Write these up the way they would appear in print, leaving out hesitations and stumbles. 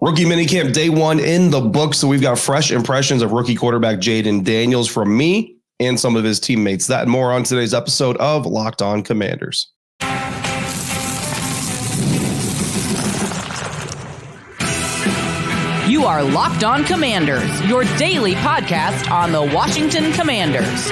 Rookie Minicamp day one in the book. So we've got fresh impressions of rookie quarterback Jayden Daniels from me and some of his teammates. That and more on today's episode of Locked On Commanders. You are Locked On Commanders, your daily podcast on the Washington Commanders.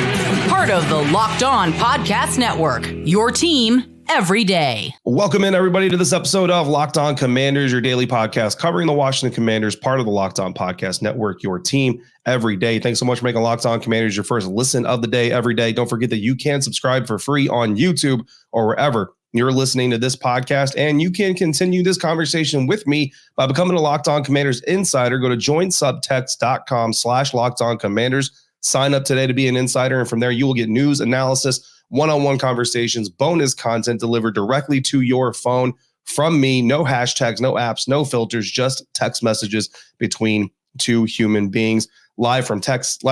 Part of the Locked On Podcast Network, your team every day. Welcome in, everybody, to this episode of Locked On Commanders, your daily podcast covering the Washington Commanders, part of the Locked On Podcast Network, your team every day. Thanks so much for making Locked On Commanders your first listen of the day every day. Don't forget that you can subscribe for free on YouTube or wherever you're listening to this podcast, and you can continue this conversation with me by becoming a Locked On Commanders insider. Go to joinsubtext.com/LockedOnCommanders. Sign up today to be an insider, and from there you will get news, analysis, one-on-one conversations, bonus content delivered directly to your phone from me. No hashtags, no apps, no filters, just text messages between two human beings. Live text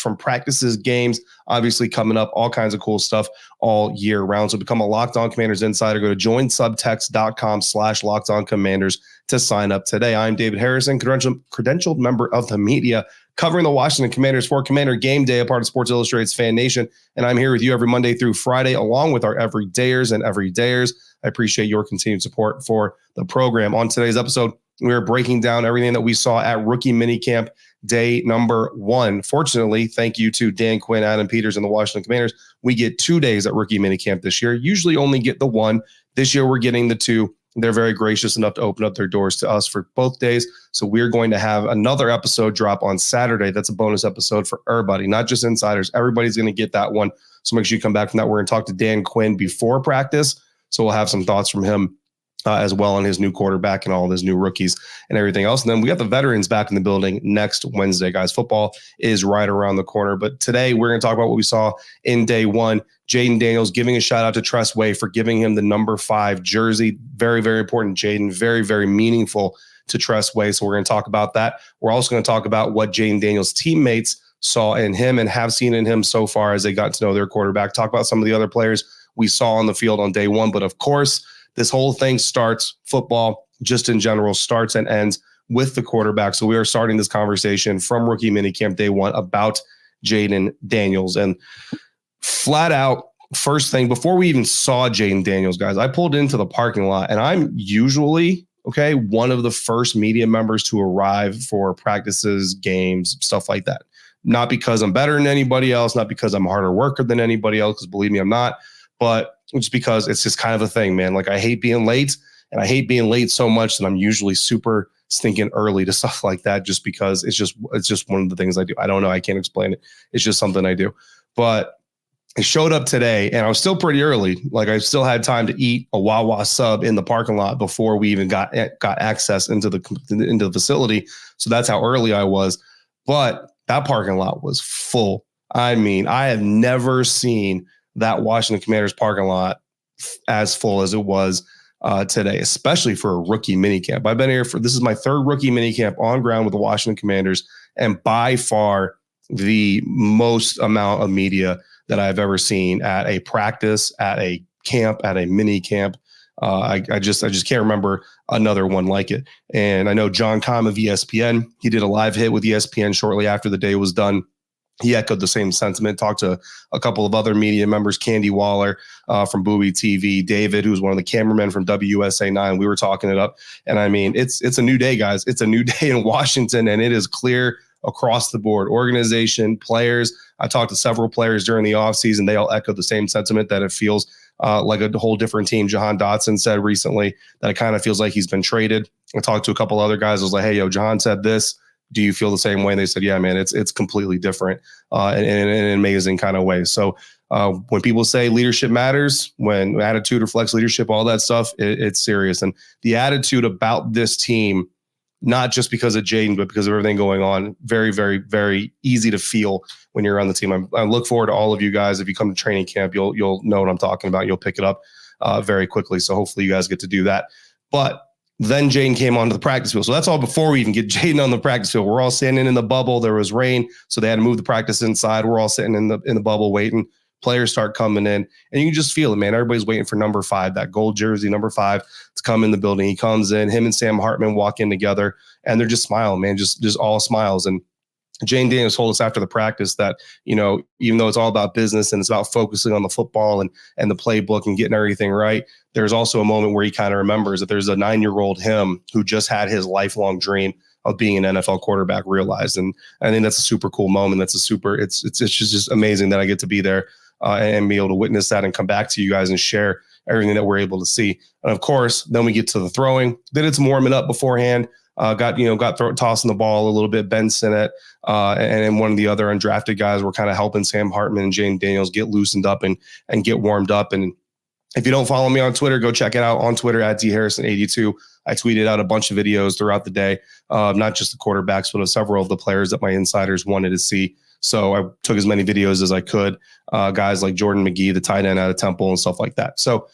from practices, games, obviously coming up, all kinds of cool stuff all year round. So become a Locked On Commanders insider. Go to joinsubtext.com/LockedOnCommanders to sign up today. I'm David Harrison, credentialed member of the media covering the Washington Commanders for Commander Game Day, a part of Sports Illustrated's FanNation. And I'm here with you every Monday through Friday, along with our everydayers and everydayers. I appreciate your continued support for the program. On today's episode, we're breaking down everything that we saw at Rookie Minicamp day number one. Fortunately, thank you to Dan Quinn, Adam Peters, and the Washington Commanders, we get 2 days at Rookie Minicamp this year. Usually only get the one. This year, we're getting the two. They're very gracious enough to open up their doors to us for both days. So we're going to have another episode drop on Saturday. That's a bonus episode for everybody, not just insiders. Everybody's going to get that one. So make sure you come back from that. We're going to talk to Dan Quinn before practice. So we'll have some thoughts from him as well on his new quarterback and all of his new rookies and everything else. And then we got the veterans back in the building next Wednesday, guys. Football is right around the corner. But today we're going to talk about what we saw in day one. Jayden Daniels, giving a shout out to Tress Way for giving him the number 5 jersey. Very, very important, Jayden. Very, very meaningful to Tress Way. So we're going to talk about that. We're also going to talk about what Jayden Daniels' teammates saw in him and have seen in him so far as they got to know their quarterback. Talk about some of the other players we saw on the field on day one. But of course, this whole thing football just in general starts and ends with the quarterback. So we are starting this conversation from Rookie Minicamp day one about Jayden Daniels. And flat out, first thing, before we even saw Jayden Daniels, guys, I pulled into the parking lot, and I'm usually, one of the first media members to arrive for practices, games, stuff like that. Not because I'm better than anybody else, not because I'm a harder worker than anybody else, because believe me, I'm not, but just because it's just kind of a thing, man. Like, I hate being late, and I hate being late so much that I'm usually super stinking early to stuff like that, just because it's just one of the things I do. I don't know. I can't explain it. It's just something I do. But I showed up today, and I was still pretty early. Like, I still had time to eat a Wawa sub in the parking lot before we even got access into the facility. So that's how early I was. But that parking lot was full. I mean, I have never seen that Washington Commanders parking lot as full as it was today, especially for a rookie minicamp. I've been here this is my third rookie minicamp on ground with the Washington Commanders, and by far the most amount of media that I've ever seen at a practice, at a camp, at a mini camp. I just can't remember another one like it. And I know John Comm of ESPN, he did a live hit with ESPN shortly after the day was done. He echoed the same sentiment, talked to a couple of other media members, Candy Waller from Booby TV, David, who's one of the cameramen from WSA 9. We were talking it up. And I mean, it's a new day, guys. It's a new day in Washington, and it is clear across the board. Organization, players. I talked to several players during the offseason. They all echoed the same sentiment that it feels like a whole different team. Jahan Dotson said recently that it kind of feels like he's been traded. I talked to a couple other guys. I was like, hey, Jahan said this. Do you feel the same way? And they said, yeah, man, it's completely different in an amazing kind of way. So when people say leadership matters, when attitude reflects leadership, all that stuff, it's serious. And the attitude about this team, not just because of Jayden, but because of everything going on, very, very, very easy to feel when you're on the team. I look forward to all of you guys. If you come to training camp, you'll know what I'm talking about. You'll pick it up very quickly. So hopefully you guys get to do that. But then Jayden came onto the practice field. So that's all before we even get Jayden on the practice field. We're all standing in the bubble. There was rain, so they had to move the practice inside. We're all sitting in the bubble waiting. players start coming in, and you can just feel it, man. Everybody's waiting for number 5, that gold jersey, number 5, to come in the building. He comes in, him and Sam Hartman walk in together, and they're just smiling, man, just all smiles. And Jayden Daniels told us after the practice that, even though it's all about business and it's about focusing on the football and the playbook and getting everything right, there's also a moment where he kind of remembers that there's a 9-year-old him who just had his lifelong dream of being an NFL quarterback realized. And I think that's a super cool moment. It's just amazing that I get to be there and be able to witness that and come back to you guys and share everything that we're able to see. And of course, then we get to the throwing. Then it's warming up beforehand. Got tossing the ball a little bit. Ben Sinnott and one of the other undrafted guys were kind of helping Sam Hartman and Jayden Daniels get loosened up and get warmed up. And if you don't follow me on Twitter, go check it out on Twitter at dharrison82. I tweeted out a bunch of videos throughout the day, not just the quarterbacks, but of several of the players that my insiders wanted to see. So I took as many videos as I could, guys like Jordan McGee, the tight end out of Temple, and stuff like that. So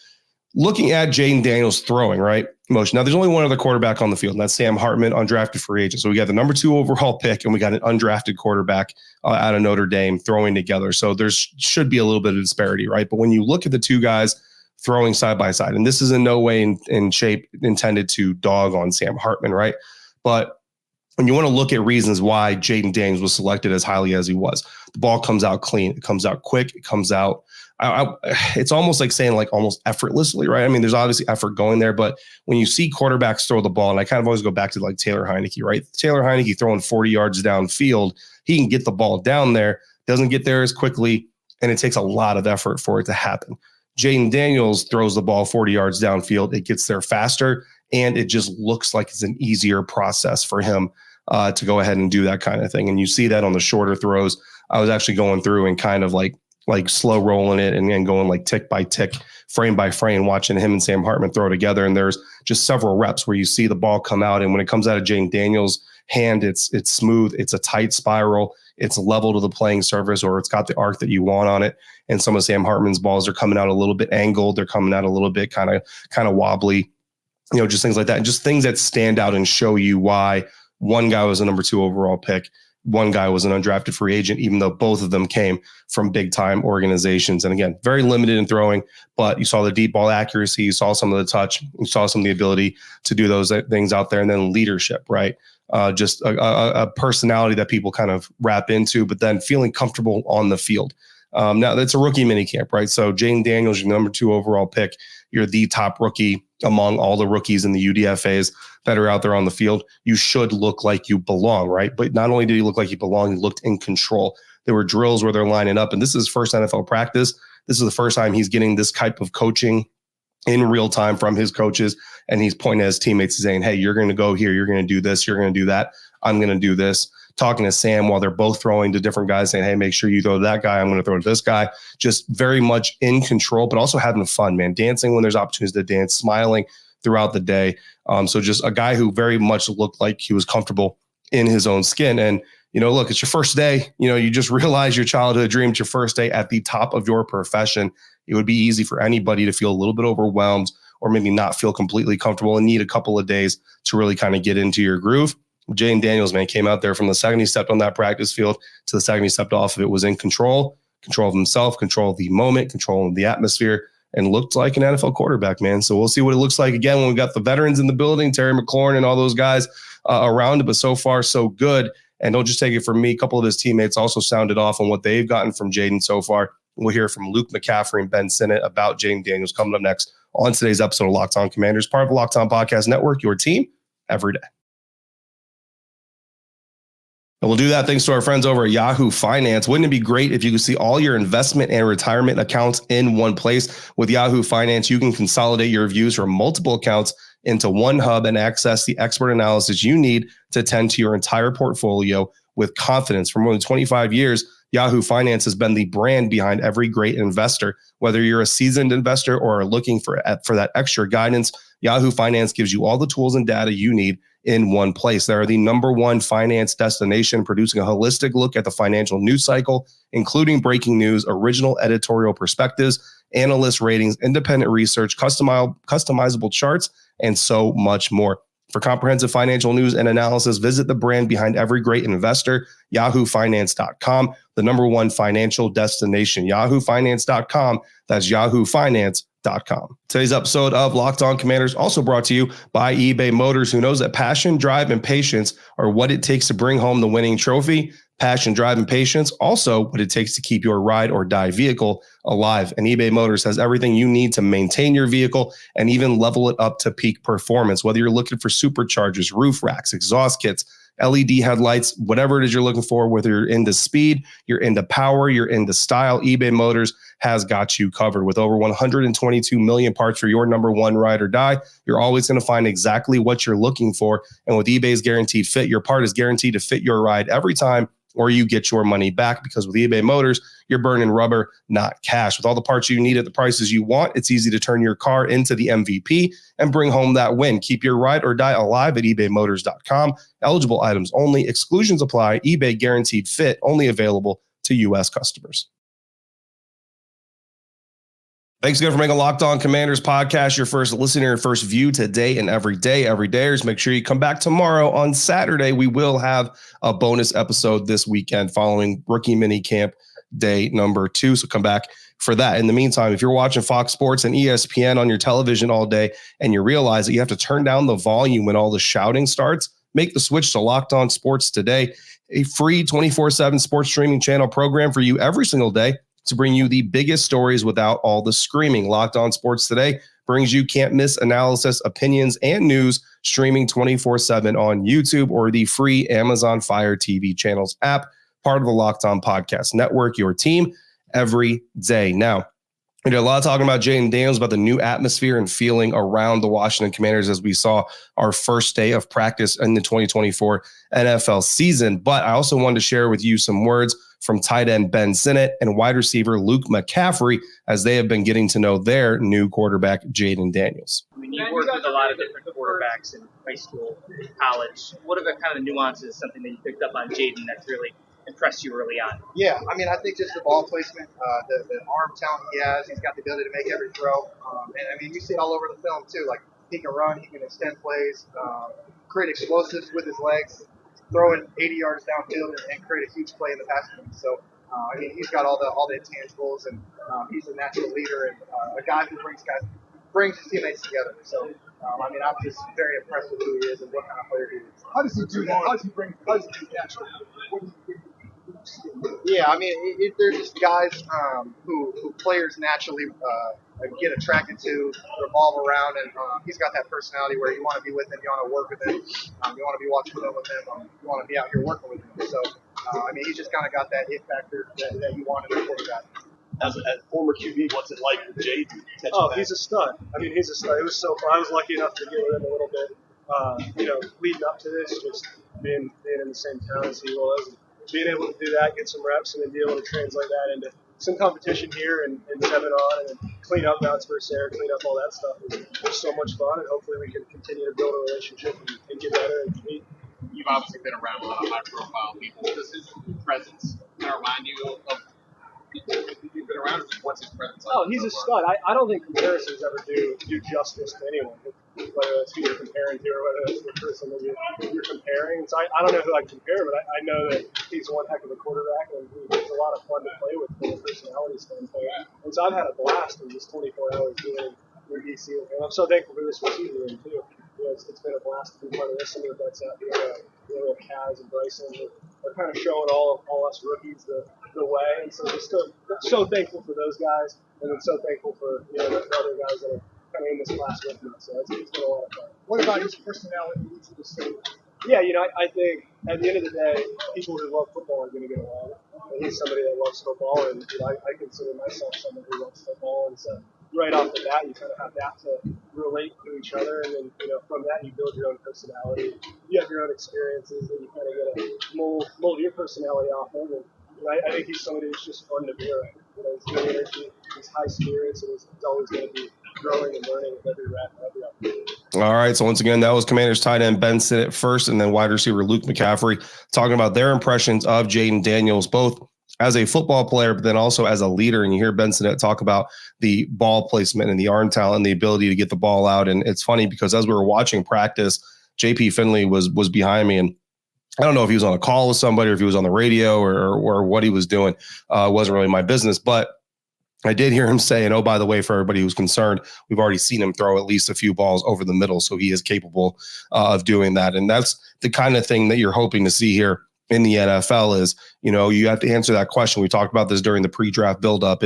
looking at Jayden Daniels throwing, right? Motion. Now, there's only one other quarterback on the field, and that's Sam Hartman, undrafted free agent. So we got the number 2 overall pick, and we got an undrafted quarterback out of Notre Dame throwing together. So there should be a little bit of disparity, right? But when you look at the two guys throwing side by side, and this is in no way in shape intended to dog on Sam Hartman, right? But when you want to look at reasons why Jayden Daniels was selected as highly as he was, the ball comes out clean, it comes out quick, it comes out. It's almost like saying like almost effortlessly, right? I mean, there's obviously effort going there, but when you see quarterbacks throw the ball, and I kind of always go back to like Taylor Heineke, right? Taylor Heineke throwing 40 yards downfield, he can get the ball down there, doesn't get there as quickly, and it takes a lot of effort for it to happen. Jayden Daniels throws the ball 40 yards downfield, it gets there faster, and it just looks like it's an easier process for him to go ahead and do that kind of thing. And you see that on the shorter throws. I was actually going through and kind of like slow rolling it and then going like tick by tick, frame by frame, watching him and Sam Hartman throw together. And there's just several reps where you see the ball come out. And when it comes out of Jayden Daniels' hand, it's smooth. It's a tight spiral. It's level to the playing surface, or it's got the arc that you want on it. And some of Sam Hartman's balls are coming out a little bit angled. They're coming out a little bit kind of wobbly, just things like that. And just things that stand out and show you why one guy was a number 2 overall pick, one guy was an undrafted free agent, even though both of them came from big time organizations. And again, very limited in throwing, but you saw the deep ball accuracy, you saw some of the touch, you saw some of the ability to do those things out there. And then leadership, right? Just a personality that people kind of wrap into, but then feeling comfortable on the field. Now that's a rookie minicamp, right? So Jayden Daniels, your number 2 overall pick, you're the top rookie among all the rookies in the UDFAs that are out there on the field. You should look like you belong, right? But not only did he look like he belonged, he looked in control. There were drills where they're lining up, and this is his first NFL practice. This is the first time he's getting this type of coaching in real time from his coaches, and he's pointing at his teammates saying, hey, you're going to go here, you're going to do this, you're going to do that, I'm going to do this. Talking to Sam while they're both throwing to different guys, saying, hey, make sure you throw to that guy, I'm going to throw to this guy. Just very much in control, but also having fun, man. Dancing when there's opportunities to dance, smiling throughout the day. So just a guy who very much looked like he was comfortable in his own skin. And, look, it's your first day. You just realize your childhood dream. It's your first day at the top of your profession. It would be easy for anybody to feel a little bit overwhelmed or maybe not feel completely comfortable and need a couple of days to really kind of get into your groove. Jayden Daniels, man, came out there from the second he stepped on that practice field to the second he stepped off of it, was in control of himself, control of the moment, control of the atmosphere, and looked like an NFL quarterback, man. So we'll see what it looks like again when we got the veterans in the building, Terry McLaurin and all those guys around it. But so far, so good. And don't just take it from me. A couple of his teammates also sounded off on what they've gotten from Jayden so far. We'll hear from Luke McCaffrey and Ben Sinnott about Jayden Daniels coming up next on today's episode of Locked On Commanders, part of the Locked On Podcast Network, your team every day. And we'll do that thanks to our friends over at Yahoo Finance. Wouldn't it be great if you could see all your investment and retirement accounts in one place? With Yahoo Finance, you can consolidate your views from multiple accounts into one hub and access the expert analysis you need to tend to your entire portfolio with confidence. For more than 25 years, Yahoo Finance has been the brand behind every great investor. Whether you're a seasoned investor or are looking for that extra guidance, Yahoo Finance gives you all the tools and data you need in one place. They are the number one finance destination, producing a holistic look at the financial news cycle, including breaking news, original editorial perspectives, analyst ratings, independent research, customizable charts, and so much more. For comprehensive financial news and analysis, visit the brand behind every great investor, yahoofinance.com, the #1 financial destination, yahoofinance.com. That's yahoofinance.com. Today's episode of Locked On Commanders also brought to you by eBay Motors, who knows that passion, drive, and patience are what it takes to bring home the winning trophy. Passion, drive, and patience, also what it takes to keep your ride or die vehicle alive. And eBay Motors has everything you need to maintain your vehicle and even level it up to peak performance. Whether you're looking for superchargers, roof racks, exhaust kits, LED headlights, whatever it is you're looking for, whether you're into speed, you're into power, you're into style, eBay Motors has got you covered. With over 122 million parts for your #1 ride or die, you're always going to find exactly what you're looking for. And with eBay's guaranteed fit, your part is guaranteed to fit your ride every time, or you get your money back, because with eBay Motors, you're burning rubber, not cash. With all the parts you need at the prices you want, it's easy to turn your car into the MVP and bring home that win. Keep your ride or die alive at ebaymotors.com. Eligible items only. Exclusions apply. eBay guaranteed fit, only available to U.S. customers. Thanks again for making Locked On Commanders podcast your first listener, your first view today and every day. Everydayers, make sure you come back tomorrow on Saturday. We will have a bonus episode this weekend following Rookie Minicamp day #2. So come back for that. In the meantime, if you're watching Fox Sports and ESPN on your television all day and you realize that you have to turn down the volume when all the shouting starts, make the switch to Locked On Sports today, a free 24/7 sports streaming channel program for you every single day to bring you the biggest stories without all the screaming. Locked On Sports Today brings you can't miss analysis, opinions, and news streaming 24/7 on YouTube or the free Amazon Fire TV channels app, part of the Locked On Podcast Network, your team every day. Now, we did a lot of talking about Jayden Daniels, about the new atmosphere and feeling around the Washington Commanders as we saw our first day of practice in the 2024 NFL season. But I also wanted to share with you some words from tight end Ben Sinnott and wide receiver Luke McCaffrey as they have been getting to know their new quarterback, Jayden Daniels. I mean, you've worked with a lot of different quarterbacks in high school, college. What are the kind of nuances, something that you picked up on Jayden that's really impressed you early on? Yeah, I mean, I think just the ball placement, the arm talent he has, he's got the ability to make every throw. And I mean, you see it all over the film too. Like, he can run, he can extend plays, create explosives with his legs, throw it 80 yards downfield and create a huge play in the passing game. So, I mean, he's got all the intangibles, and he's a natural leader and a guy who brings his teammates together. So, I mean, I'm just very impressed with who he is and what kind of player he is. How does he do that? How does he do natural? Yeah, I mean, they're just guys who players naturally get attracted to, revolve around, and he's got that personality where you want to be with him, you want to work with him, you want to be watching film with him, you want to be out here working with him. So, I mean, he's just kind of got that it factor that you want in a quarterback. As a former QB, what's it like with Jayden? Oh, he's a stud. I mean, he's a stud. It was so fun. I was lucky enough to get with him a little bit, leading up to this, just being in the same town as he was, and being able to do that, get some reps, and then be able to translate that into some competition here and 7-on, and then clean up routes versus air, clean up all that stuff. It's so much fun, and hopefully we can continue to build a relationship and get better and compete. You've obviously been around a lot of high-profile people. Does his presence kind of remind you of people you've been around? What's his presence like? Oh, he's a stud. I don't think comparisons ever do justice to anyone, whether it's who you're comparing to or whether it's the person that you're comparing. So I don't know who I compare, but I know that he's one heck of a quarterback, and he's a lot of fun to play with from a personality standpoint. And so I've had a blast in just 24 hours doing in DC, and I'm so thankful for this receiver room too. It's been a blast to be part of this. Some of the vets out here, Kaz and Bryson, are kind of showing all us rookies the way, and so just so thankful for those guys, and then so thankful for the other guys that are coming in this class with me. So it's been a lot of fun. What about his personality leads you to say? Yeah, I think at the end of the day, people who love football are going to get along. And he's somebody that loves football, and I consider myself someone who loves football, and so right off the bat, you kind of have that to relate to each other, and then from that you build your own personality. You have your own experiences that you kind of get to mold your personality off of. And I think he's somebody who's just fun to be around. He's good energy, he's high spirits, and he's always going to be growing and learning with every rep, every opportunity. All right, so once again, that was Commanders tight end Ben Sinnott first, and then wide receiver Luke McCaffrey talking about their impressions of Jayden Daniels, both as a football player, but then also as a leader. And you hear Ben Sinnott talk about the ball placement and the arm talent and the ability to get the ball out. And it's funny because as we were watching practice, JP Finley was behind me, and I don't know if he was on a call with somebody or if he was on the radio or what he was doing. It wasn't really my business, but I did hear him say, and oh, by the way, for everybody who's concerned, we've already seen him throw at least a few balls over the middle, so he is capable of doing that. And that's the kind of thing that you're hoping to see here in the NFL is, you have to answer that question. We talked about this during the pre-draft buildup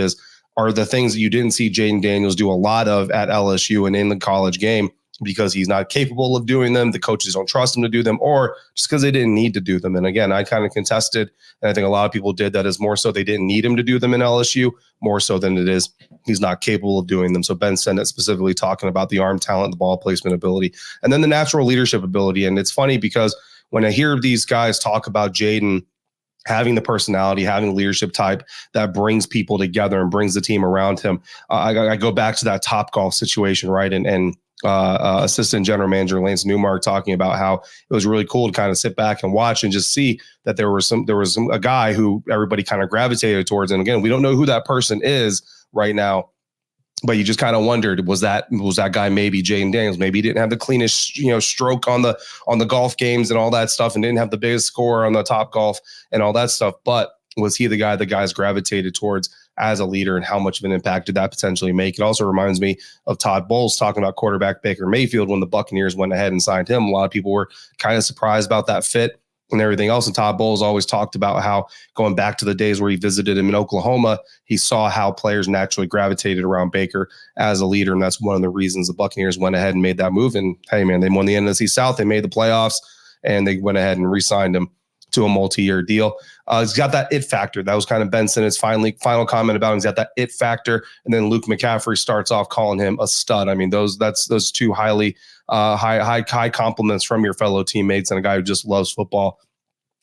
are the things that you didn't see Jayden Daniels do a lot of at LSU and in the college game because he's not capable of doing them, the coaches don't trust him to do them, or just because they didn't need to do them. And again, I kind of contested, and I think a lot of people did that is more so they didn't need him to do them in LSU, more so than it is he's not capable of doing them. So Ben Sinnott specifically talking about the arm talent, the ball placement ability, and then the natural leadership ability. And it's funny because when I hear these guys talk about Jayden having the personality, having the leadership type that brings people together and brings the team around him, I go back to that Topgolf situation, right? And assistant general manager Lance Newmark talking about how it was really cool to kind of sit back and watch and just see that there was a guy who everybody kind of gravitated towards. And again, we don't know who that person is right now, but you just kind of wondered, was that guy maybe Jayden Daniels? Maybe he didn't have the cleanest, stroke on the golf games and all that stuff, and didn't have the biggest score on the Topgolf and all that stuff. But was he the guy the guys gravitated towards as a leader, and how much of an impact did that potentially make? It also reminds me of Todd Bowles talking about quarterback Baker Mayfield when the Buccaneers went ahead and signed him. A lot of people were kind of surprised about that fit and everything else. And Todd Bowles always talked about how, going back to the days where he visited him in Oklahoma, he saw how players naturally gravitated around Baker as a leader. And that's one of the reasons the Buccaneers went ahead and made that move. And hey, man, they won the NFC South. They made the playoffs, and they went ahead and re-signed him to a multi-year deal. He's got that it factor. That was kind of Ben Sinnott's final comment about him. He's got that it factor. And then Luke McCaffrey starts off calling him a stud. I mean, those two highly high compliments from your fellow teammates, and a guy who just loves football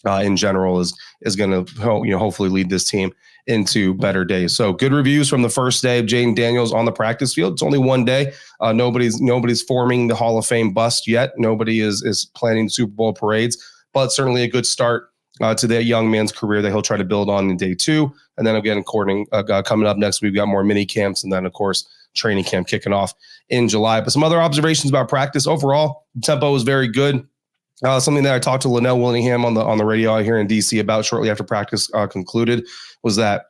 in general is going to hopefully lead this team into better days. So good reviews from the first day of Jayden Daniels on the practice field. It's only one day. Nobody's forming the Hall of Fame bust yet. Nobody is planning Super Bowl parades, but certainly a good start to that young man's career that he'll try to build on in day 2. And then again, coming up next week, we've got more mini camps, and then of course training camp kicking off in July. But some other observations about practice. Overall, the tempo was very good. Something that I talked to Linnell Willingham on the radio out here in DC about shortly after practice concluded was that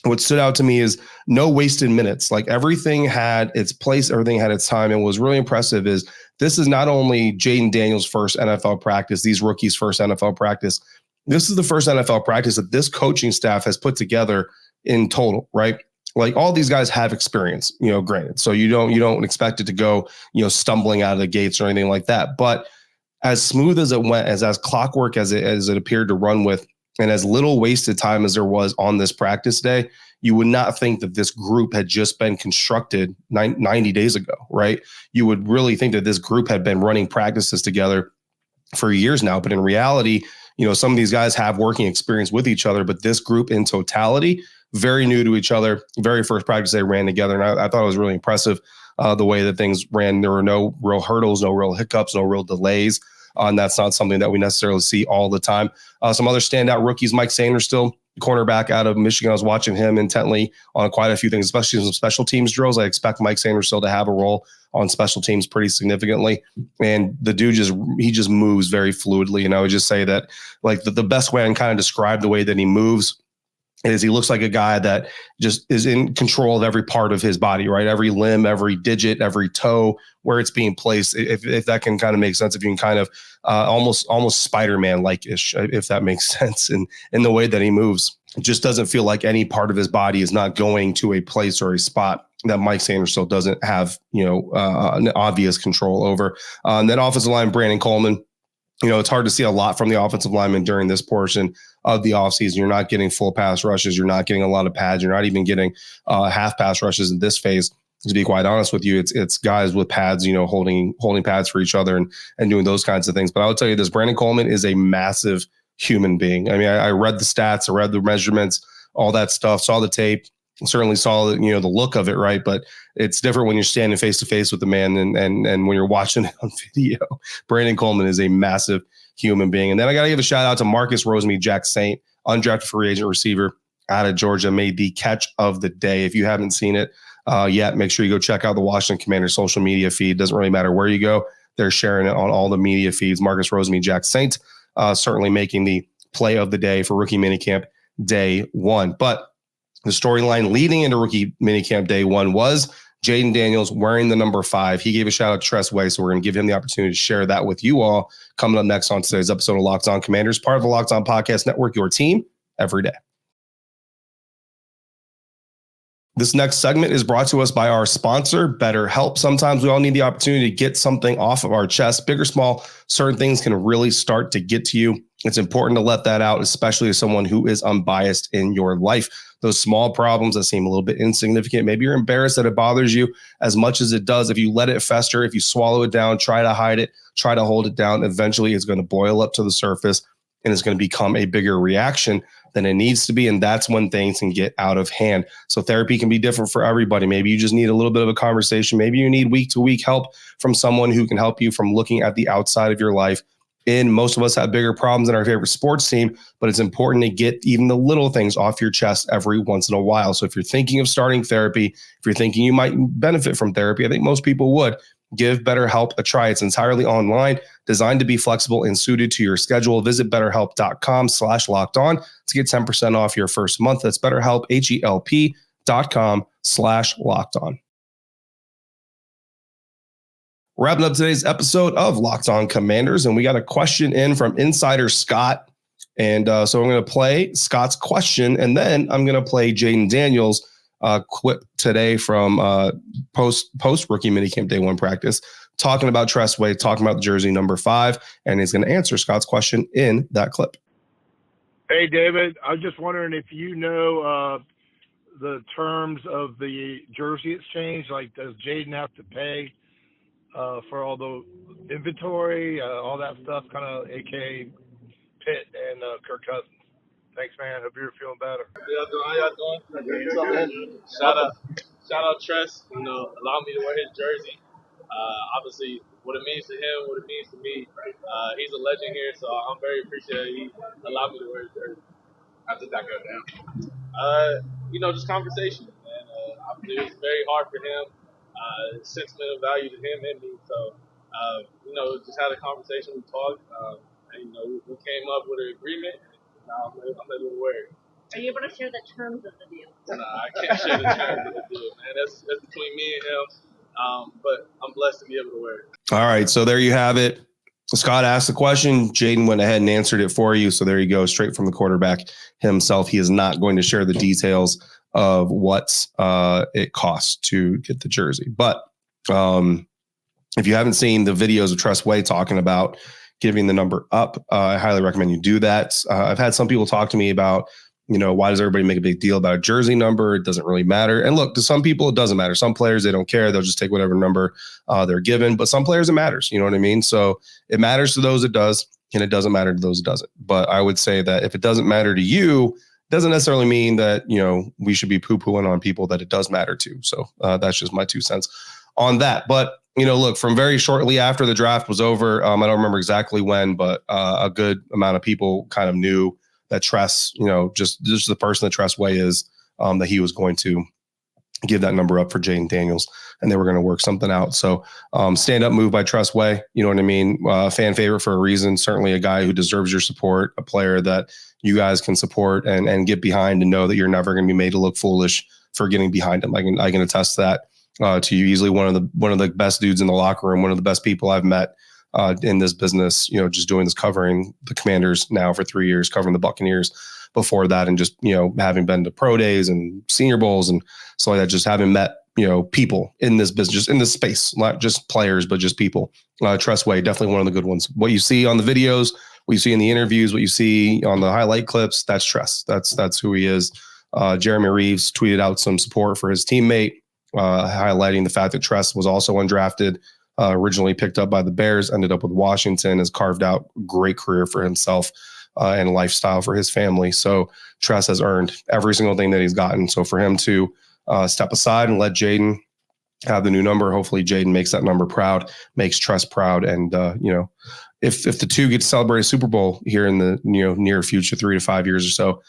what stood out to me is no wasted minutes. Like, everything had its place, everything had its time. And what was really impressive is this is not only Jayden Daniels' first NFL practice, these rookies' first NFL practice. This is the first NFL practice that this coaching staff has put together in total, right? Like, all these guys have experience, granted. So you don't expect it to go, stumbling out of the gates or anything like that. But as smooth as it went, as clockwork as it appeared to run with, and as little wasted time as there was on this practice day, you would not think that this group had just been constructed 90 days ago, right? You would really think that this group had been running practices together for years now. But in reality, some of these guys have working experience with each other, but this group in totality, very new to each other. Very first practice they ran together. And I thought it was really impressive the way that things ran. There were no real hurdles, no real hiccups, no real delays. And that's not something that we necessarily see all the time. Some other standout rookies, Mike Sanders, still cornerback out of Michigan. I was watching him intently on quite a few things, especially some special teams drills. I expect Mike Sanders still to have a role on special teams pretty significantly. And the dude just moves very fluidly. And I would just say that, like, the best way I can kind of describe the way that he moves is he looks like a guy that just is in control of every part of his body, right? Every limb, every digit, every toe, where it's being placed. If that can kind of make sense, if you can kind of almost Spider-Man-like-ish, if that makes sense, in the way that he moves. It just doesn't feel like any part of his body is not going to a place or a spot that Mike Sanders still doesn't have, an obvious control over. And then offensive line, Brandon Coleman. It's hard to see a lot from the offensive lineman during this portion of the offseason. You're not getting full pass rushes. You're not getting a lot of pads. You're not even getting half pass rushes in this phase. To be quite honest with you, it's guys with pads, holding pads for each other and doing those kinds of things. But I will tell you this, Brandon Coleman is a massive human being. I mean, I read the stats, I read the measurements, all that stuff, saw the tape, certainly saw the look of it, right? But it's different when you're standing face to face with the man and when you're watching it on video. Brandon Coleman is a massive human being. And then I got to give a shout out to Marcus Rosemy-Jacksaint, undrafted free agent receiver out of Georgia, made the catch of the day. If you haven't seen it yet, make sure you go check out the Washington Commanders social media feed. Doesn't really matter where you go. They're sharing it on all the media feeds. Marcus Rosemy, Jack Saint, certainly making the play of the day for Rookie Minicamp day 1. But the storyline leading into Rookie Minicamp day 1 was Jayden Daniels wearing the number 5. He gave a shout out to Tress Way, so we're going to give him the opportunity to share that with you all coming up next on today's episode of Locked On Commanders, part of the Locked On Podcast Network, your team every day. This next segment is brought to us by our sponsor, BetterHelp. Sometimes we all need the opportunity to get something off of our chest, big or small. Certain things can really start to get to you. It's important to let that out, especially as someone who is unbiased in your life. Those small problems that seem a little bit insignificant, maybe you're embarrassed that it bothers you as much as it does. If you let it fester, if you swallow it down, try to hide it, try to hold it down, eventually it's going to boil up to the surface and it's going to become a bigger reaction than it needs to be. And that's when things can get out of hand. So therapy can be different for everybody. Maybe you just need a little bit of a conversation. Maybe you need week-to-week help from someone who can help you from looking at the outside of your life. And most of us have bigger problems than our favorite sports team, but it's important to get even the little things off your chest every once in a while. So if you're thinking of starting therapy, if you're thinking you might benefit from therapy, I think most people would. Give BetterHelp a try. It's entirely online, designed to be flexible and suited to your schedule. Visit BetterHelp.com/lockedon to get 10% off your first month. That's BetterHelp, HELP.com/lockedon. Wrapping up today's episode of Locked On Commanders, and we got a question in from Insider Scott. And so I'm going to play Scott's question, and then I'm going to play Jayden Daniels' clip today from post Rookie Minicamp Day 1 practice, talking about Tress Way, talking about the jersey number 5, and he's going to answer Scott's question in that clip. Hey, David, I was just wondering if you know the terms of the jersey exchange. Like, does Jayden have to pay for all the inventory, all that stuff, kind of a.k.a. Pitt and Kirk Cousins? Thanks, man. Hope you're feeling better. How y'all doing? Shout out Tress. Allow me to wear his jersey. Obviously, what it means to him, what it means to me. He's a legend here, so I'm very appreciative he allowed me to wear his jersey. How did that go down? Just conversation. And obviously, it was very hard for him. Sentimental value to him and me. So, just had a conversation. We talked, and we came up with an agreement. Now I'm able to wear it. Are you able to share the terms of the deal? No, I can't share the terms of the deal, man. That's between me and him. But I'm blessed to be able to wear it. All right, so there you have it. Scott asked the question. Jayden went ahead and answered it for you. So there you go, straight from the quarterback himself. He is not going to share the details of what it costs to get the jersey. But if you haven't seen the videos of Tress Way talking about giving the number up, I highly recommend you do that. I've had some people talk to me about, why does everybody make a big deal about a jersey number? It doesn't really matter. And look, to some people, it doesn't matter. Some players, they don't care. They'll just take whatever number they're given. But some players, it matters. You know what I mean? So it matters to those it does, and it doesn't matter to those it doesn't. But I would say that if it doesn't matter to you, it doesn't necessarily mean that, we should be poo-pooing on people that it does matter to. So that's just my 2 cents on that. But look, from very shortly after the draft was over, I don't remember exactly when, but a good amount of people kind of knew that Tress, just the person that Tress Way is, that he was going to give that number up for Jayden Daniels, and they were going to work something out. So stand-up move by Tress Way, you know what I mean? Fan favorite for a reason, certainly a guy who deserves your support, a player that you guys can support and get behind and know that you're never going to be made to look foolish for getting behind him. I can attest that. To you, easily one of the best dudes in the locker room, one of the best people I've met in this business, just doing this, covering the Commanders now for 3 years, covering the Buccaneers before that, and just, having been to pro days and Senior Bowls and so like that, just having met, people in this business, just in this space, not just players, but just people. Tress Way, definitely one of the good ones. What you see on the videos, what you see in the interviews, what you see on the highlight clips, that's Tress. That's who he is. Jeremy Reeves tweeted out some support for his teammate, highlighting the fact that Tress was also undrafted, originally picked up by the Bears, ended up with Washington, has carved out a great career for himself and lifestyle for his family. So Tress has earned every single thing that he's gotten. So for him to step aside and let Jayden have the new number, hopefully Jayden makes that number proud, makes Tress proud. And, if the two get to celebrate a Super Bowl here in the near future, 3 to 5 years or so,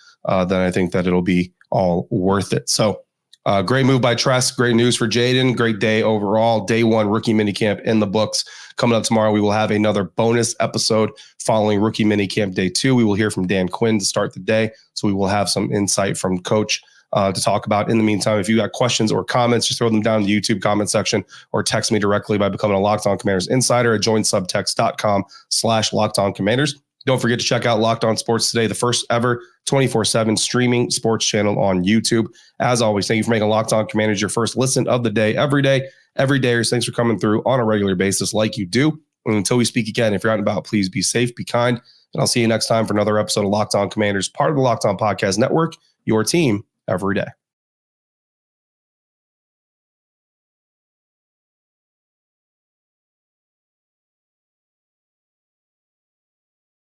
then I think that it'll be all worth it. So Great move by Tress. Great news for Jayden. Great day overall. Day 1 rookie minicamp in the books. Coming up tomorrow, we will have another bonus episode following rookie minicamp day 2. We will hear from Dan Quinn to start the day. So we will have some insight from Coach to talk about. In the meantime, if you got questions or comments, just throw them down in the YouTube comment section or text me directly by becoming a Locked On Commanders insider at joinsubtext.com/LockedOnCommanders. Don't forget to check out Locked On Sports Today, the first ever 24/7 streaming sports channel on YouTube. As always, thank you for making Locked On Commanders your first listen of the day every day. Every day, thanks for coming through on a regular basis like you do. And until we speak again, if you're out and about, please be safe, be kind, and I'll see you next time for another episode of Locked On Commanders, part of the Locked On Podcast Network, your team every day.